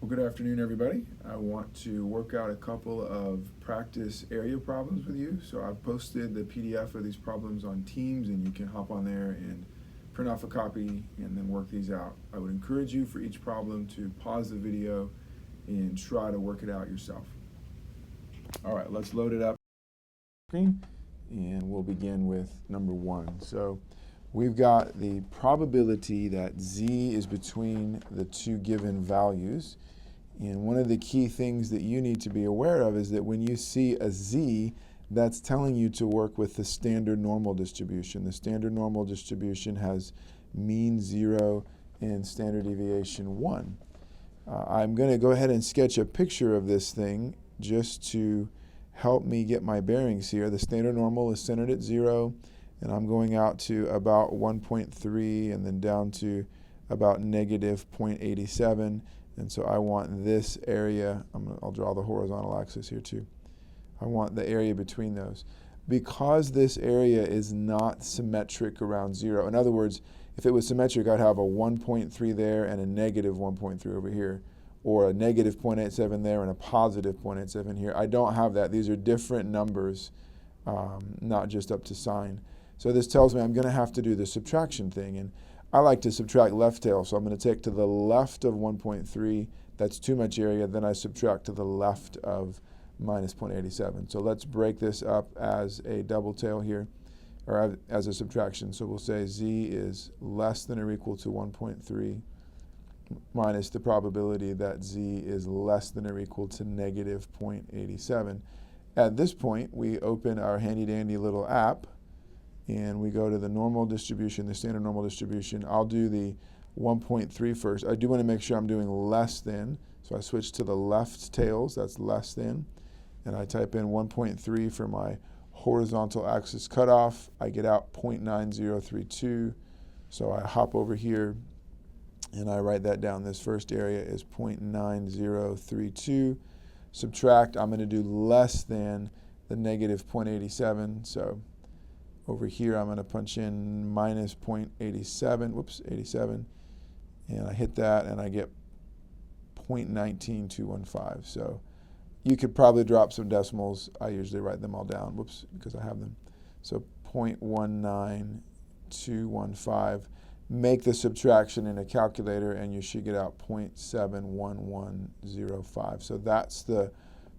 Well, good afternoon, everybody. I want to work out a couple of practice area problems with you. So I've posted the PDF of these problems on Teams, and you can hop on there and print off a copy and then work these out. I would encourage you for each problem to pause the video and try to work it out yourself. All right, let's load it up. Screen, and we'll begin with number one. So we've got the probability that z is between the two given values. And one of the key things that you need to be aware of is that when you see a z, that's telling you to work with the standard normal distribution. The standard normal distribution has mean 0 and standard deviation 1. I'm going to go ahead and sketch a picture of this thing just to help me get my bearings here. The standard normal is centered at 0, and I'm going out to about 1.3 and then down to about negative 0.87. And so I want this area, I'll draw the horizontal axis here too. I want the area between those. Because this area is not symmetric around 0, in other words, if it was symmetric, I'd have a 1.3 there and a negative 1.3 over here, or a negative 0.87 there and a positive 0.87 here. I don't have that. These are different numbers, not just up to sign. So this tells me I'm going to have to do the subtraction thing. And I like to subtract left tail, so I'm going to take to the left of 1.3. That's too much area. Then I subtract to the left of minus 0.87. So let's break this up as a double tail here, or as a subtraction. So we'll say z is less than or equal to 1.3 minus the probability that z is less than or equal to negative 0.87. At this point, we open our handy-dandy little app, and we go to the normal distribution, the standard normal distribution. I'll do the 1.3 first. I do want to make sure I'm doing less than, so I switch to the left tails, that's less than, and I type in 1.3 for my horizontal axis cutoff. I get out 0.9032, so I hop over here and I write that down. This first area is 0.9032. Subtract, I'm going to do less than the negative 0.87, so over here I'm going to punch in minus 0.87, 87, and I hit that and I get 0.19215. So you could probably drop some decimals. I usually write them all down, because I have them. So 0.19215. Make the subtraction in a calculator and you should get out 0.71105. So that's the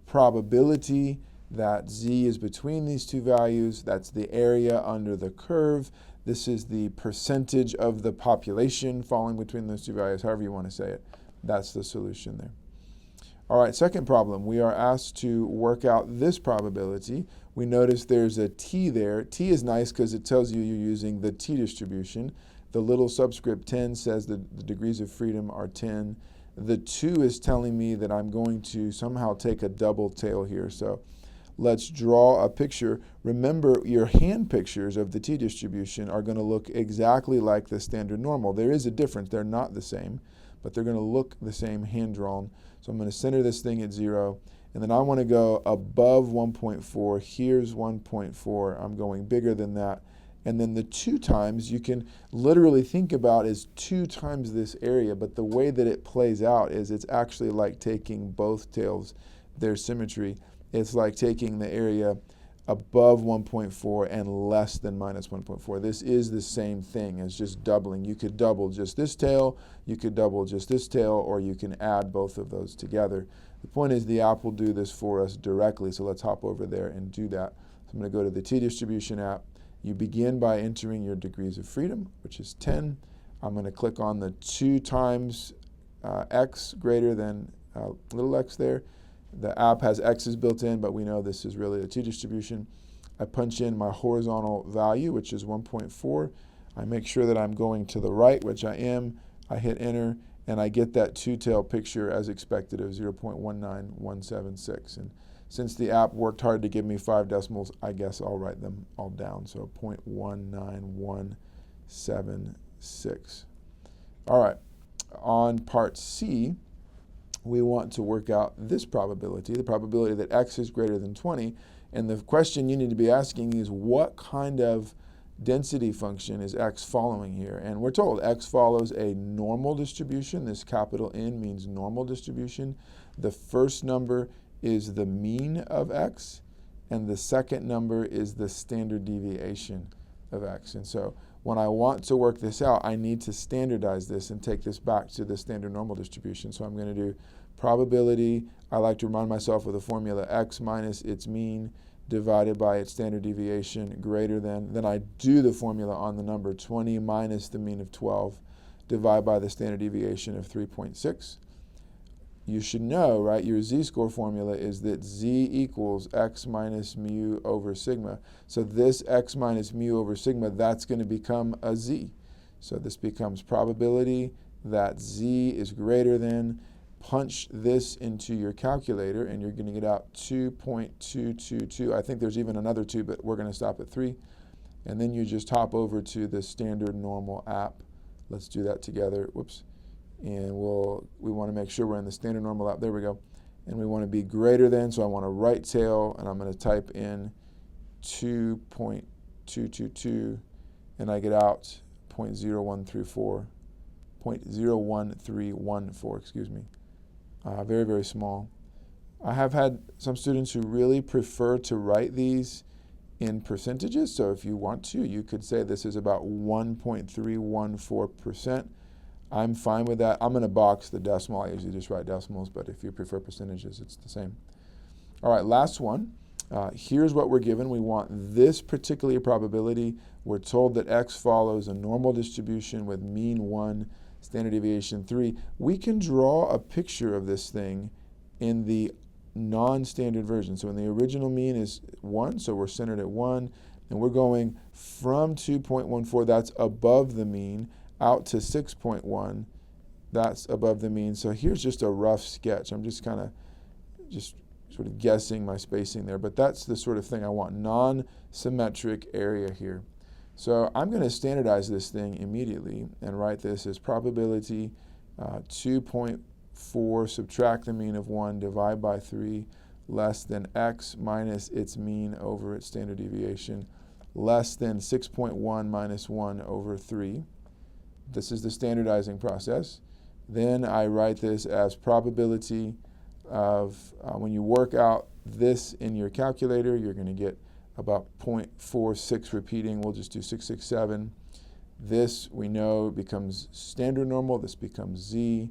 probability that z is between these two values. That's the area under the curve. This is the percentage of the population falling between those two values, however you want to say it. That's the solution there. All right, second problem. We are asked to work out this probability. We notice there's a t there. T is nice because it tells you you're using the t distribution. The little subscript 10 says that the degrees of freedom are 10. The 2 is telling me that I'm going to somehow take a double tail here. So let's draw a picture. Remember, your hand pictures of the t distribution are going to look exactly like the standard normal. There is a difference. They're not the same, but they're going to look the same hand-drawn. So I'm going to center this thing at 0, and then I want to go above 1.4. Here's 1.4. I'm going bigger than that. And then the 2 times you can literally think about as 2 times this area, but the way that it plays out is it's actually like taking both tails, their symmetry. It's like taking the area above 1.4 and less than minus 1.4. This is the same thing as just doubling. You could double just this tail, you could double just this tail, or you can add both of those together. The point is the app will do this for us directly, so let's hop over there and do that. So I'm going to go to the t-distribution app. You begin by entering your degrees of freedom, which is 10. I'm going to click on the 2 times x greater than little x there. The app has x's built in, but we know this is really a t-distribution. I punch in my horizontal value, which is 1.4. I make sure that I'm going to the right, which I am. I hit enter, and I get that 2-tail picture as expected of 0.19176. And since the app worked hard to give me 5 decimals, I guess I'll write them all down. So 0.19176. All right, on part C, we want to work out this probability, the probability that x is greater than 20. And the question you need to be asking is, what kind of density function is x following here. And we're told x follows a normal distribution. This capital N means normal distribution. The first number is the mean of x, and the second number is the standard deviation of x. And so when I want to work this out, I need to standardize this and take this back to the standard normal distribution. So I'm going to do probability. I like to remind myself of the formula x minus its mean divided by its standard deviation greater than. Then I do the formula on the number 20 minus the mean of 12 divided by the standard deviation of 3.6. You should know, right, your z-score formula is that z equals x minus mu over sigma. So this x minus mu over sigma, that's going to become a z. So this becomes probability that z is greater than. Punch this into your calculator, and you're going to get out 2.222. I think there's even another 2, but we're going to stop at 3. And then you just hop over to the standard normal app. Let's do that together. Whoops. And we want to make sure we're in the standard normal app. There we go. And we want to be greater than, so I want to right tail, and I'm going to type in 2.222, and I get out 0.011314, excuse me. Very, very small. I have had some students who really prefer to write these in percentages. So if you want to, you could say this is about 1.314%. I'm fine with that. I'm going to box the decimal. I usually just write decimals, but if you prefer percentages, it's the same. All right, last one. Here's what we're given. We want this particular probability. We're told that x follows a normal distribution with mean 1, standard deviation 3. We can draw a picture of this thing in the non-standard version. So in the original mean is 1, so we're centered at 1, and we're going from 2.14, that's above the mean, out to 6.1, that's above the mean. So here's just a rough sketch. I'm just sort of guessing my spacing there, but that's the sort of thing I want, non-symmetric area here. So I'm going to standardize this thing immediately and write this as probability 2.4 subtract the mean of 1 divide by 3 less than x minus its mean over its standard deviation less than 6.1 minus 1 over 3. This is the standardizing process. Then I write this as probability of, when you work out this in your calculator, you're going to get about 0.46 repeating. We'll just do 667. This, we know, becomes standard normal. This becomes z.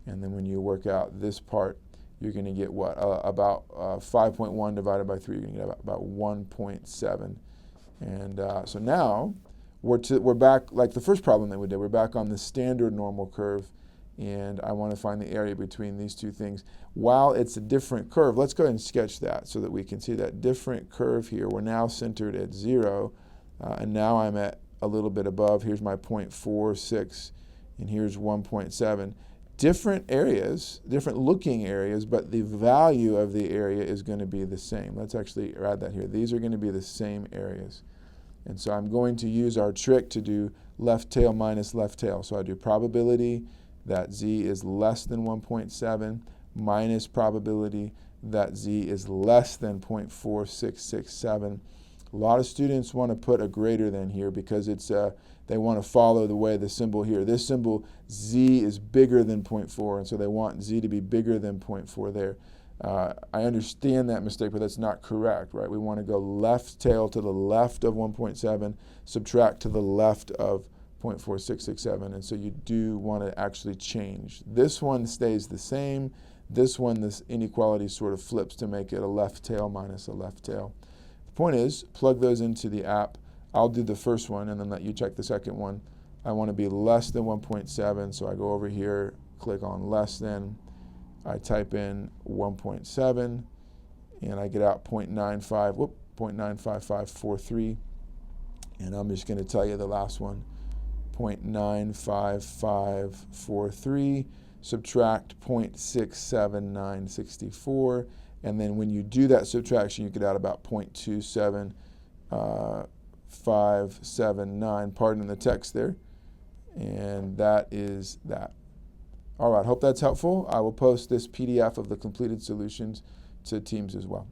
And then when you work out this part, you're going to get what? About 5.1 divided by 3. You're going to get about 1.7. And so now we're back, like the first problem that we did, we're back on the standard normal curve, and I want to find the area between these two things. While it's a different curve, let's go ahead and sketch that so that we can see that different curve here. We're now centered at 0, and now I'm at a little bit above. Here's my 0.46, and here's 1.7. Different areas, different looking areas, but the value of the area is going to be the same. Let's actually add that here. These are going to be the same areas. And so I'm going to use our trick to do left tail minus left tail. So I do probability that z is less than 1.7 minus probability that z is less than 0.4667. A lot of students want to put a greater than here because it's they want to follow the way the symbol here. This symbol z is bigger than 0.4, and so they want z to be bigger than 0.4 there. I understand that mistake, but that's not correct, right? We want to go left tail to the left of 1.7, subtract to the left of 0.4667, and so you do want to actually change. This one stays the same. This one, this inequality sort of flips to make it a left tail minus a left tail. The point is, plug those into the app. I'll do the first one and then let you check the second one. I want to be less than 1.7, so I go over here, click on less than. I type in 1.7, and I get out 0.95543, and I'm just going to tell you the last one, 0.95543, subtract 0.67964, and then when you do that subtraction, you get out about 0.27579, pardon the text there, and that is that. All right, hope that's helpful. I will post this PDF of the completed solutions to Teams as well.